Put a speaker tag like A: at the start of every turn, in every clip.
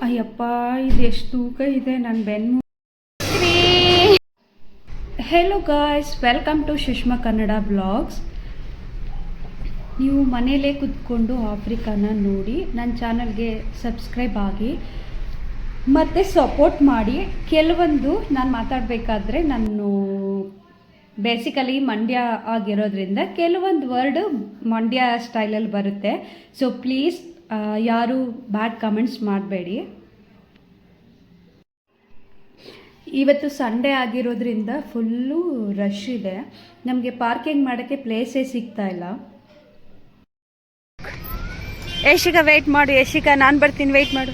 A: ಅಯ್ಯಪ್ಪ ಇದು ಎಷ್ಟು ತೂಕ ಇದೆ ನನ್ನ ಬೆನ್ನು. Hello guys, welcome to Sushma Kannada blogs. ನೀವು ಮನೆಯಲ್ಲೇ ಕೂತ್ಕೊಂಡು ಆಫ್ರಿಕಾನ ನೋಡಿ ನನ್ನ ಚಾನಲ್ಗೆ ಸಬ್ಸ್ಕ್ರೈಬ್ ಆಗಿ ಮತ್ತು ಸಪೋರ್ಟ್ ಮಾಡಿ. ಕೆಲವೊಂದು ನಾನು ಮಾತಾಡಬೇಕಾದ್ರೆ ನಾನು ಬೇಸಿಕಲಿ ಮಂಡ್ಯ ಆಗಿರೋದ್ರಿಂದ ಕೆಲವೊಂದು ವರ್ಡ್ ಮಂಡ್ಯ ಸ್ಟೈಲಲ್ಲಿ ಬರುತ್ತೆ. ಸೊ ಪ್ಲೀಸ್ ಯಾರು ಬ್ಯಾಡ್ ಕಮೆಂಟ್ಸ್ ಮಾಡಬೇಡಿ. ಇವತ್ತು ಸಂಡೇ ಆಗಿರೋದ್ರಿಂದ ಫುಲ್ಲು ರಶ್ ಇದೆ. ನಮಗೆ ಪಾರ್ಕಿಂಗ್ ಮಾಡೋಕ್ಕೆ ಪ್ಲೇಸೇ ಸಿಗ್ತಾ ಇಲ್ಲ. ಯಶಿಕಾ ವೆಯ್ಟ್ ಮಾಡು, ಯಶಿಕಾ ನಾನು ಬರ್ತೀನಿ, ವೆಯ್ಟ್ ಮಾಡು.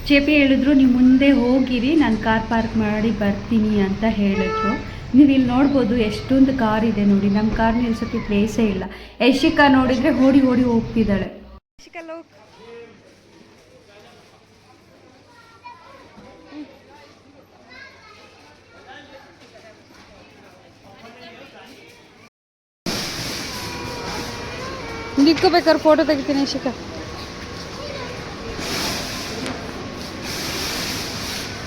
A: ಪಿ ಹೇಳಿದ್ರು ನೀವು ಮುಂದೆ ಹೋಗಿರಿ, ನಾನು ಕಾರ್ ಪಾರ್ಕ್ ಮಾಡಿ ಬರ್ತೀನಿ ಅಂತ ಹೇಳಿದ್ರು. ನೀವು ಇಲ್ಲಿ ನೋಡ್ಬೋದು ಎಷ್ಟೊಂದು ಕಾರ್ ಇದೆ ನೋಡಿ. ನಮ್ಮ ಕಾರ್ ನಿಲ್ಸೋಕ್ಕೆ ಪ್ಲೇಸೇ ಇಲ್ಲ. ಯಶಿಕಾ ನೋಡಿದರೆ ಓಡಿ ಓಡಿ ಹೋಗ್ತಿದ್ದಾಳೆ. ಯಶಿಕಾ ಲೋಕ್ ನಿಂತ್ಕೋಬೇಕಾದ್ರೆ ಫೋಟೋ ತೆಗಿತೀನಿ. ಯಶಿಕಾ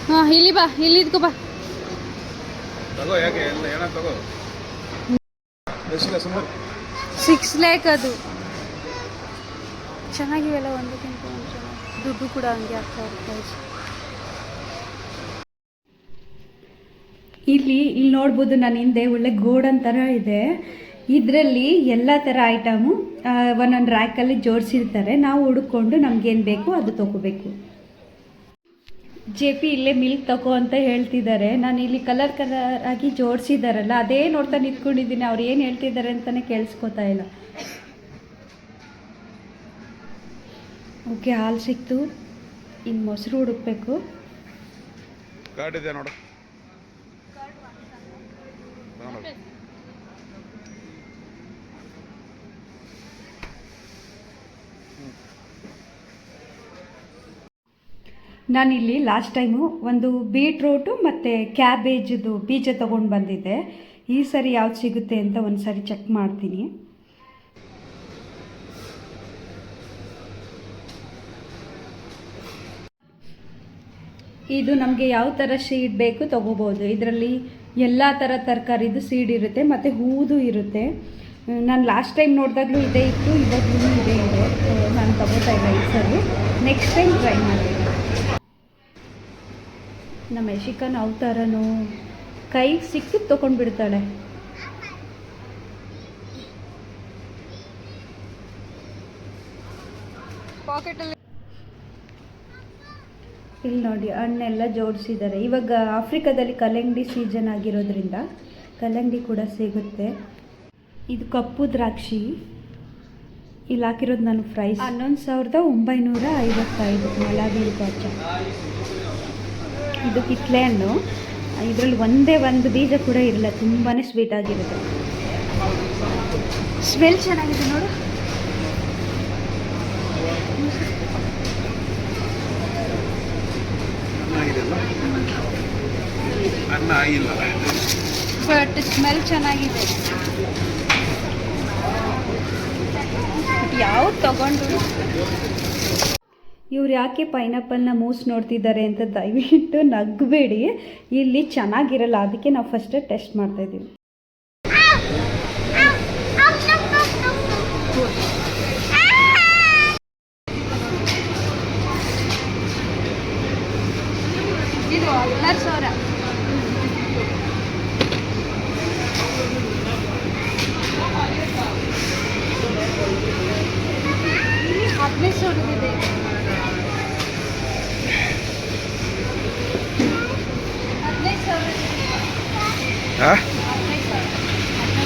A: ಹಾಂ ಇಲ್ಲಿ ಬಾ, ಇಲ್ಲಿ ಇದ್ಕೋ ಬಾ. $6 lakh ಅದು ಚೆನ್ನಾಗಿವೆಲ್ಲ. ಒಂದಕ್ಕಿಂತ ಒಂದು ಚೆನ್ನಾಗಿ ದುಡ್ಡು ಕೂಡ ಹಂಗೆ ಆಗ್ತಾ ಇರ್ತಾ. ಇಲ್ಲಿ ನೋಡ್ಬೋದು ನನ್ನ ಹಿಂದೆ ಒಳ್ಳೆ ಗೋಡನ್ ಥರ ಇದೆ. ಇದರಲ್ಲಿ ಎಲ್ಲ ಥರ ಐಟಮು ಒಂದೊಂದು ರ್ಯಾಕಲ್ಲಿ ಜೋಡಿಸಿರ್ತಾರೆ. ನಾವು ಹುಡುಕೊಂಡು ನಮಗೇನು ಬೇಕು ಅದು ತೊಗೋಬೇಕು. ಪಿ ಇಲ್ಲೇ ಮಿಲ್ಕ್ ತಗೋ ಅಂತ ಹೇಳ್ತಿದ್ದಾರೆ. ನಾನು ಇಲ್ಲಿ ಕಲರ್ ಆಗಿ ಜೋಡಿಸಿದಾರಲ್ಲ ಅದೇ ನೋಡ್ತಾ ನಿಂತ್ಕೊಂಡಿದ್ದೀನಿ. ಅವ್ರು ಏನು ಹೇಳ್ತಿದ್ದಾರೆ ಅಂತಲೇ ಕೇಳಿಸ್ಕೊತಾ ಇಲ್ಲ. ಓಕೆ, ಹಾಲು ಸಿಕ್ತು. ಇನ್ನು ಮೊಸರು ಹುಡುಕ್ಬೇಕು.
B: ನೋಡು,
A: ನಾನಿಲ್ಲಿ ಲಾಸ್ಟ್ ಟೈಮು ಒಂದು ಬೀಟ್ರೂಟು ಮತ್ತು ಕ್ಯಾಬೇಜದು ಬೀಜ ತೊಗೊಂಡು ಬಂದಿದ್ದೆ. ಈ ಸರಿ ಯಾವ್ದು ಸಿಗುತ್ತೆ ಅಂತ ಒಂದು ಸಾರಿ ಚೆಕ್ ಮಾಡ್ತೀನಿ. ಇದು ನಮಗೆ ಯಾವ ಥರ ಸೀಡ್ ಬೇಕು ತೊಗೋಬೋದು. ಇದರಲ್ಲಿ ಎಲ್ಲ ಥರ ತರಕಾರಿದು ಸೀಡ್ ಇರುತ್ತೆ ಮತ್ತು ಹೂದು ಇರುತ್ತೆ. ನಾನು ಲಾಸ್ಟ್ ಟೈಮ್ ನೋಡಿದಾಗಲೂ ಇದೇ ಇತ್ತು, ಇವಾಗಲೂ ಇದೇ ಇದೆ. ನಾನು ತಗೋತಾ ಇಲ್ಲ ಈ ಸರಿ. ನೆಕ್ಸ್ಟ್ ಟೈಮ್ ಟ್ರೈ ಮಾಡ್ತೀನಿ. ನಮ್ಮ ಯಶಿಕನ ಅವತಾರನು ಕೈ ಸಿಕ್ಕಿದ್ದು ತೊಗೊಂಡು ಬಿಡ್ತಾಳೆ. ಇಲ್ಲಿ ನೋಡಿ ಹಣ್ಣೆಲ್ಲ ಜೋಡಿಸಿದ್ದಾರೆ. ಇವಾಗ ಆಫ್ರಿಕಾದಲ್ಲಿ ಕಲ್ಲಂಗಡಿ ಸೀಸನ್ ಆಗಿರೋದ್ರಿಂದ ಕಲ್ಲಂಗಡಿ ಕೂಡ ಸಿಗುತ್ತೆ. ಇದು ಕಪ್ಪು ದ್ರಾಕ್ಷಿ. ಇಲ್ಲಿ ಹಾಕಿರೋದು ನಾನು ಪ್ರೈಸ್ 11,955 ಮಲಾವಿ ಬಾಚ. ಇದು ಕಿತ್ಲೆ ಹಣ್ಣು. ಇದರಲ್ಲಿ ಒಂದೇ ಒಂದು ಬೀಜ ಕೂಡ ಇರಲ್ಲ. ತುಂಬಾ ಸ್ವೀಟ್ ಆಗಿರುತ್ತೆ. ಸ್ಮೆಲ್ ಚೆನ್ನಾಗಿದೆ ನೋಡು. ಬಟ್ ಸ್ಮೆಲ್ ಚೆನ್ನಾಗಿದೆ. ಯಾವ್ದು ತಗೊಂಡು ಇವ್ರು ಯಾಕೆ ಪೈನಾಪಲ್ನ ಮೂಸ್ ನೋಡ್ತಿದ್ದಾರೆ ಅಂತ ದಯವಿಟ್ಟು ನಗ್ಬೇಡಿ. ಇಲ್ಲಿ ಚೆನ್ನಾಗಿರಲ್ಲ, ಅದಕ್ಕೆ ನಾವು ಫಸ್ಟ್ ಟೆಸ್ಟ್ ಮಾಡ್ತಾಯಿದ್ದೀವಿ. ಇದು 16,000.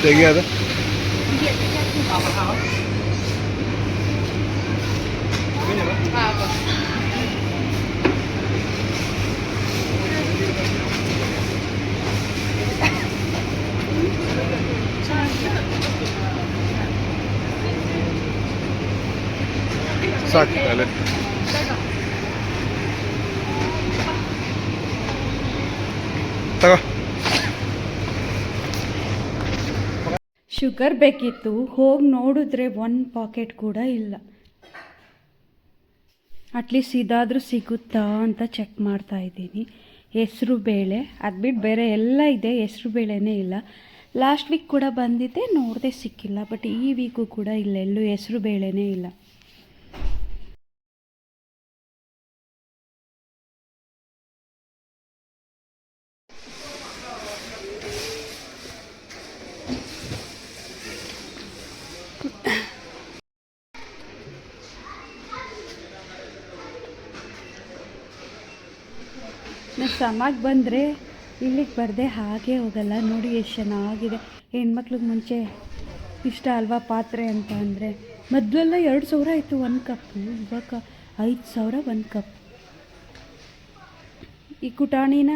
B: ತೆಗಿಯೋದು ಸಾಕು. ತಗೋ.
A: ಶುಗರ್ ಬೇಕಿತ್ತು. ಹೋಗಿ ನೋಡಿದ್ರೆ 1 ಪಾಕೆಟ್ ಕೂಡ ಇಲ್ಲ. ಅಟ್ಲೀಸ್ಟ್ ಇದಾದರೂ ಸಿಗುತ್ತಾ ಅಂತ ಚೆಕ್ ಮಾಡ್ತಾ ಇದ್ದೀನಿ. ಹೆಸರು ಬೇಳೆ ಅದು ಬಿಟ್ಟು ಬೇರೆ ಎಲ್ಲ ಇದೆ, ಹೆಸರು ಬೇಳೆನೇ ಇಲ್ಲ. ಲಾಸ್ಟ್ ವೀಕ್ ಕೂಡ ಬಂದಿದ್ದೆ, ನೋಡದೆ ಸಿಕ್ಕಿಲ್ಲ. ಬಟ್ ಈ ವೀಕು ಕೂಡ ಇಲ್ಲೆಲ್ಲೂ ಹೆಸರು ಬೇಳೆನೇ ಇಲ್ಲ. ನಾವು ಸಮಾಗೆ ಬಂದರೆ ಇಲ್ಲಿಗೆ ಬರದೆ ಹಾಗೆ ಹೋಗಲ್ಲ. ನೋಡಿ ಎಷ್ಟು ಚೆನ್ನಾಗಿದೆ. ಹೆಣ್ಮಕ್ಳಿಗೆ ಮುಂಚೆ ಇಷ್ಟ ಅಲ್ವಾ ಪಾತ್ರೆ ಅಂತ ಅಂದರೆ. ಮೊದಲೆಲ್ಲ 2,000 ಆಯಿತು ಒಂದು ಕಪ್ಪು, ಇವಾಗ 5,000 ಒಂದು ಕಪ್. ಈ ಕುಟಾಣಿನ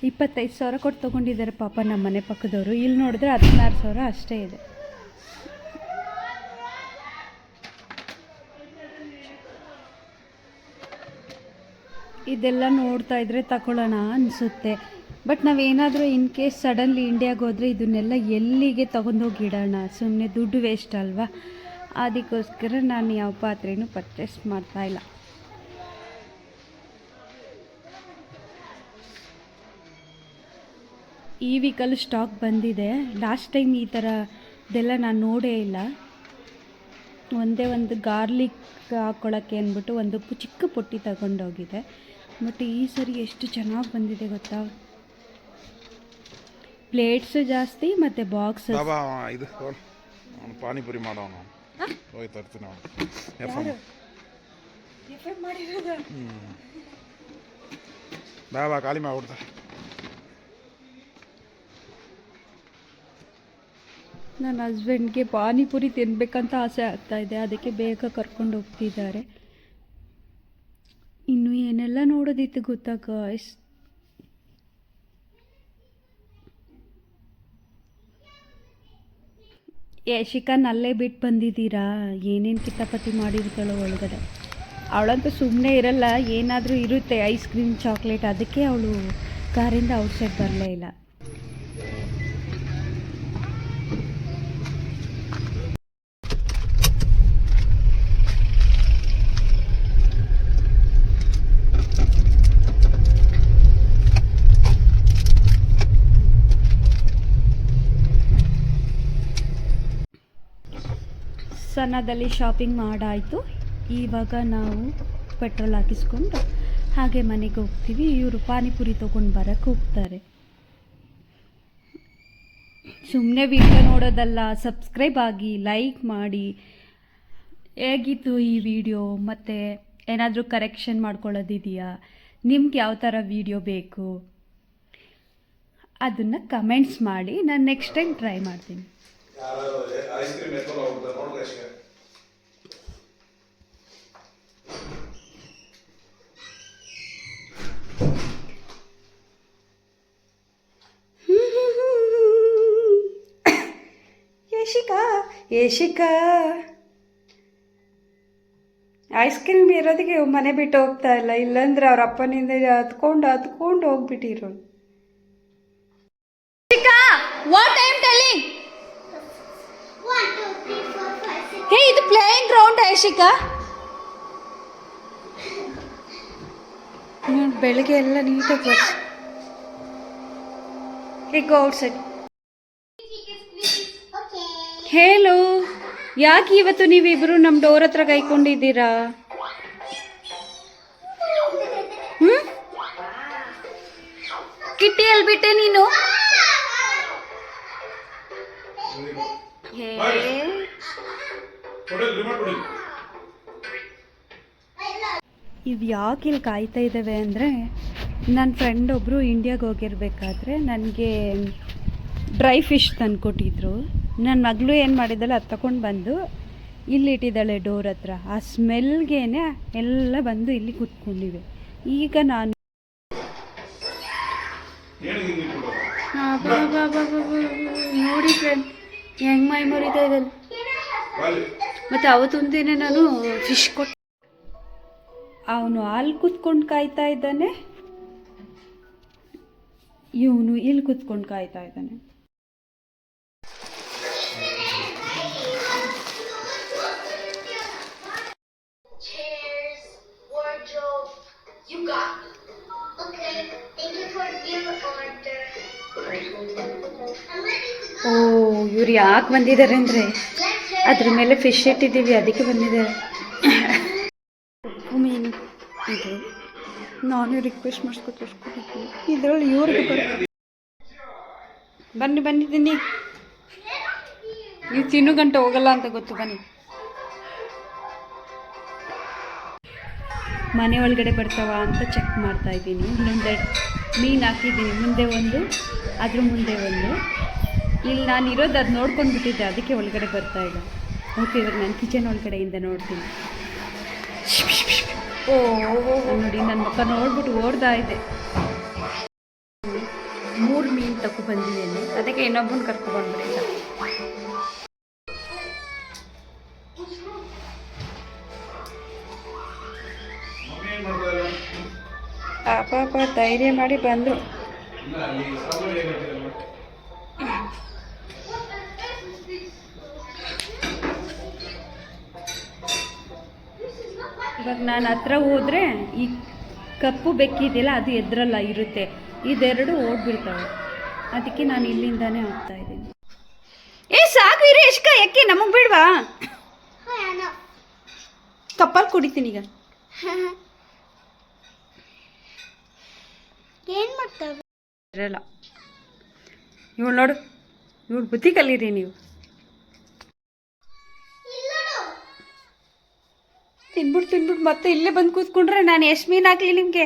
A: 25,000 ಕೊಟ್ಟು ತೊಗೊಂಡಿದ್ದಾರೆ ಪಾಪ ನಮ್ಮ ಮನೆ ಪಕ್ಕದವರು. ಇಲ್ಲಿ ನೋಡಿದ್ರೆ 16,000 ಅಷ್ಟೇ ಇದೆ. ಇದೆಲ್ಲ ನೋಡ್ತಾ ಇದ್ರೆ ತಗೊಳ್ಳೋಣ ಅನಿಸುತ್ತೆ. ಬಟ್ ನಾವೇನಾದರೂ ಇನ್ ಕೇಸ್ ಸಡನ್ಲಿ ಇಂಡಿಯಾಗೆ ಹೋದರೆ ಇದನ್ನೆಲ್ಲ ಎಲ್ಲಿಗೆ ತೊಗೊಂಡೋಗಿ ಇಡೋಣ, ಸುಮ್ಮನೆ ದುಡ್ಡು ವೇಸ್ಟ್ ಅಲ್ವಾ. ಅದಕ್ಕೋಸ್ಕರ ನಾನು ಯಾವ ಪಾತ್ರೆನೂ ಪರ್ಚೇಸ್ ಮಾಡ್ತಾಯಿಲ್ಲ. ಈ ವೀಕಲ್ಲಿ ಸ್ಟಾಕ್ ಬಂದಿದೆ. ಲಾಸ್ಟ್ ಟೈಮ್ ಈ ಥರದ್ದೆಲ್ಲ ನಾನು ನೋಡೇ ಇಲ್ಲ. ಒಂದೇ ಒಂದು ಗಾರ್ಲಿಕ್ ಹಾಕ್ಕೊಳ್ಳೋಕ್ಕೆ ಅಂದ್ಬಿಟ್ಟು ಒಂದು ಚಿಕ್ಕ ಪುಟ್ಟಿ ತಗೊಂಡೋಗಿದೆ. ಬಟ್ ಈ ಸರಿ ಎಷ್ಟು ಚೆನ್ನಾಗಿ ಬಂದಿದೆ ಗೊತ್ತಾ. ಪ್ಲೇಟ್ಸು ಜಾಸ್ತಿ ಮತ್ತು ಬಾಕ್ಸ್.
B: ಇದು ಪಾನಿಪುರಿ ಮಾಡೋಣ, ಹೋಗಿ ತರ್ತೀನಿ. ಬಾ ಖಾಲಿ ಮಾಡ್ಬಿಡ್ತಾ.
A: ನನ್ನ ಹಸ್ಬೆಂಡ್ಗೆ ಪಾನಿಪುರಿ ತಿನ್ನಬೇಕಂತ ಆಸೆ ಆಗ್ತಾಯಿದೆ, ಅದಕ್ಕೆ ಬೇಗ ಕರ್ಕೊಂಡು ಹೋಗ್ತಿದ್ದಾರೆ. ಇನ್ನು ಏನೆಲ್ಲ ನೋಡೋದಿತ್ತು ಗೊತ್ತಾ ಗಾಯ್ಸ್. ಯಶಿಕನ್ ಅಲ್ಲೇ ಬಿಟ್ಟು ಬಂದಿದ್ದೀರಾ, ಏನೇನು ಕಿತಾಪತಿ ಮಾಡಿರ್ತಾಳೋ ಒಳಗಡೆ. ಅವಳಂತೂ ಸುಮ್ಮನೆ ಇರಲ್ಲ, ಏನಾದರೂ ಇರುತ್ತೆ ಐಸ್ ಕ್ರೀಮ್ ಚಾಕ್ಲೇಟ್. ಅದಕ್ಕೆ ಅವಳು ಕಾರಿಂದ ಔಟ್ಸೈಡ್ ಬರಲೇ ಇಲ್ಲ. ಸನ್ನದಲ್ಲಿ ಶಾಪಿಂಗ್ ಮಾಡಾಯಿತು. ಇವಾಗ ನಾವು ಪೆಟ್ರೋಲ್ ಹಾಕಿಸ್ಕೊಂಡು ಹಾಗೆ ಮನೆಗೆ ಹೋಗ್ತೀವಿ. ಇವರು ಪಾನಿಪುರಿ ತೊಗೊಂಡು ಬರೋಕ್ಕೆ ಹೋಗ್ತಾರೆ. ಸುಮ್ಮನೆ ವಿಡಿಯೋ ನೋಡೋದಲ್ಲ, ಸಬ್ಸ್ಕ್ರೈಬ್ ಆಗಿ, ಲೈಕ್ ಮಾಡಿ. ಹೇಗಿತ್ತು ಈ ವಿಡಿಯೋ, ಮತ್ತು ಏನಾದರೂ ಕರೆಕ್ಷನ್ ಮಾಡ್ಕೊಳ್ಳೋದಿದೆಯಾ, ನಿಮ್ಗೆ ಯಾವ ಥರ ವಿಡಿಯೋ ಬೇಕು ಅದನ್ನು ಕಮೆಂಟ್ಸ್ ಮಾಡಿ. ನಾನು ನೆಕ್ಸ್ಟ್ ಟೈಮ್ ಟ್ರೈ ಮಾಡ್ತೀನಿ. ಯಶಿಕಾ ಐಸ್ ಕ್ರೀಮ್ ಇರೋದಕ್ಕೆ ಮನೆ ಬಿಟ್ಟು ಹೋಗ್ತಾ ಇಲ್ಲ, ಇಲ್ಲಾಂದ್ರೆ ಅವ್ರ ಅಪ್ಪನಿಂದ ಹತ್ಕೊಂಡು ಹೋಗ್ಬಿಟ್ಟಿರೋ. ಹೇ, ಇದು ಪ್ಲೇಯಿಂಗ್ ಗ್ರೌಂಡ್ ಯಶಿಕಾ. ಬೆಳಿಗ್ಗೆ ಎಲ್ಲ ನೀಟಾಗಿ ಬರ್ಸಿ. Go outside. ಹೇಳು, ಯಾಕೆ ಇವತ್ತು ನೀವಿಬ್ರು ನಮ್ಮ ಡೋರ್ ಹತ್ರ ಕೈಕೊಂಡಿದ್ದೀರಾ? ಕಿಟ್ಟಿ ಎಲ್ಬಿಟ್ಟೆ ನೀನು? ಇವು ಯಾಕೆ ಇಲ್ಲಿ ಕಾಯ್ತಾ ಇದ್ದಾವೆ ಅಂದರೆ, ನನ್ನ ಫ್ರೆಂಡ್ ಒಬ್ಬರು ಇಂಡಿಯಾಗೆ ಹೋಗಿರ್ಬೇಕಾದ್ರೆ ನನಗೆ ಡ್ರೈ ಫಿಶ್ ತಂದುಕೊಟ್ಟಿದ್ರು. ನನ್ನ ಮಗಳು ಏನು ಮಾಡಿದ್ದಾಳೆ, ಅದು ತಗೊಂಡು ಬಂದು ಇಲ್ಲಿ ಇಟ್ಟಿದ್ದಾಳೆ ಡೋರ್ ಹತ್ರ. ಆ ಸ್ಮೆಲ್ಗೇನೆ ಎಲ್ಲ ಬಂದು ಇಲ್ಲಿ ಕೂತ್ಕೊಂಡಿವೆ. ಈಗ ನಾನು ನೋಡಿ ಫ್ರೆಂಡ್ ಹೆಂಗೆ ಮೈ ಮುರಿತಾ ಇದ್ದಾನೆ. ಮತ್ತು ಅವತ್ತೊಂದಿನ ನಾನು ಫಿಶ್ ಕೊಟ್ಟು ಅವನು ಅಲ್ಲಿ ಕೂತ್ಕೊಂಡು ಕಾಯ್ತಾ ಇದ್ದಾನೆ, ಇವನು ಇಲ್ಲಿ ಕೂತ್ಕೊಂಡು ಕಾಯ್ತಾ ಇದ್ದಾನೆ. ಇವ್ರು ಯಾಕೆ ಬಂದಿದ್ದಾರೆ ಅಂದರೆ ಅದ್ರ ಮೇಲೆ ಫಿಶ್ ಇಟ್ಟಿದ್ದೀವಿ, ಅದಕ್ಕೆ ಬಂದಿದ್ದಾರೆ. ಮೀನು ಇದು ನಾನು ರಿಕ್ವೆಸ್ಟ್ ಮಾಡಿಸ್ಕೊತೀನಿ ಇದರಲ್ಲಿ ಇವ್ರಿಗೆ ಬನ್ನಿ ನೀವು ತಿನ್ನು ಗಂಟೆ ಹೋಗಲ್ಲ ಅಂತ ಗೊತ್ತು. ಬನ್ನಿ ಮನೆ ಒಳಗಡೆ ಬರ್ತಾವ ಅಂತ ಚೆಕ್ ಮಾಡ್ತಾ ಇದ್ದೀನಿ. ಇಲ್ಲೊಂದು ಮೀನು ಹಾಕಿದ್ದೀನಿ, ಮುಂದೆ ಒಂದು ಅದ್ರ ಮುಂದೆ ಒಂದು. ಇಲ್ಲಿ ನಾನು ಇರೋದು ಅದು ನೋಡ್ಕೊಂಡು ಬಿಟ್ಟಿದ್ದೆ, ಅದಕ್ಕೆ ಒಳಗಡೆ ಬರ್ತಾ ಇಲ್ಲ. ಓಕೆ, ಇವಾಗ ನಾನು ಕಿಚನ್ ಒಳಗಡೆಯಿಂದ ನೋಡ್ತೀನಿ. ಓ ನೋಡಿ, ನನ್ನ ಮಕ್ಕ ನೋಡ್ಬಿಟ್ಟು ಓಡ್ತಾ ಇದೆ. 3 ಮೀನು ತಗೊ ಬಂದಿದ್ದೇನೆ, ಅದಕ್ಕೆ ಇನ್ನೊಬ್ಬನ ಕರ್ಕೊಬಂದ್ಬಿಡಿ. ಪಾಪ ಧೈರ್ಯ ಮಾಡಿ ಬಂದರು. ಇವಾಗ ನಾನು ಹತ್ರ ಹೋದರೆ ಈ ಕಪ್ಪು ಬೆಕ್ಕಿದೆಯಲ್ಲ ಅದು ಎದ್ರಲ್ಲ ಇರುತ್ತೆ, ಇದೆರಡು ಓಡ್ಬಿಡ್ತಾವೆ. ಅದಕ್ಕೆ ನಾನು ಇಲ್ಲಿಂದಾನೇ ಹೋಗ್ತಾ ಇದ್ದೀನಿ. ಸಾಕು ಇರಿ ಎಷ್ಕ, ಯಾಕೆ ನಮಗೆ ಬಿಡ್ವಾ? ಕಪ್ಪಲ್ಲಿ ಕುಡಿತೀನಿ ಈಗ.
C: ಏನು ಮಾಡ್ತಾವೆ
A: ಇರಲ್ಲ. ಇವಳು ನೋಡು, ಇವಳು ಬುದ್ಧಿ ಕಲೀರಿ ನೀವು. ತಿನ್ಬಿಟ್ಟು ಮತ್ತೆ ಇಲ್ಲೇ ಬಂದು ಕೂತ್ಕೊಂಡ್ರೆ ನಾನು ಎಷ್ಟು ಮೀನು ಹಾಕ್ಲಿ ನಿಮಗೆ?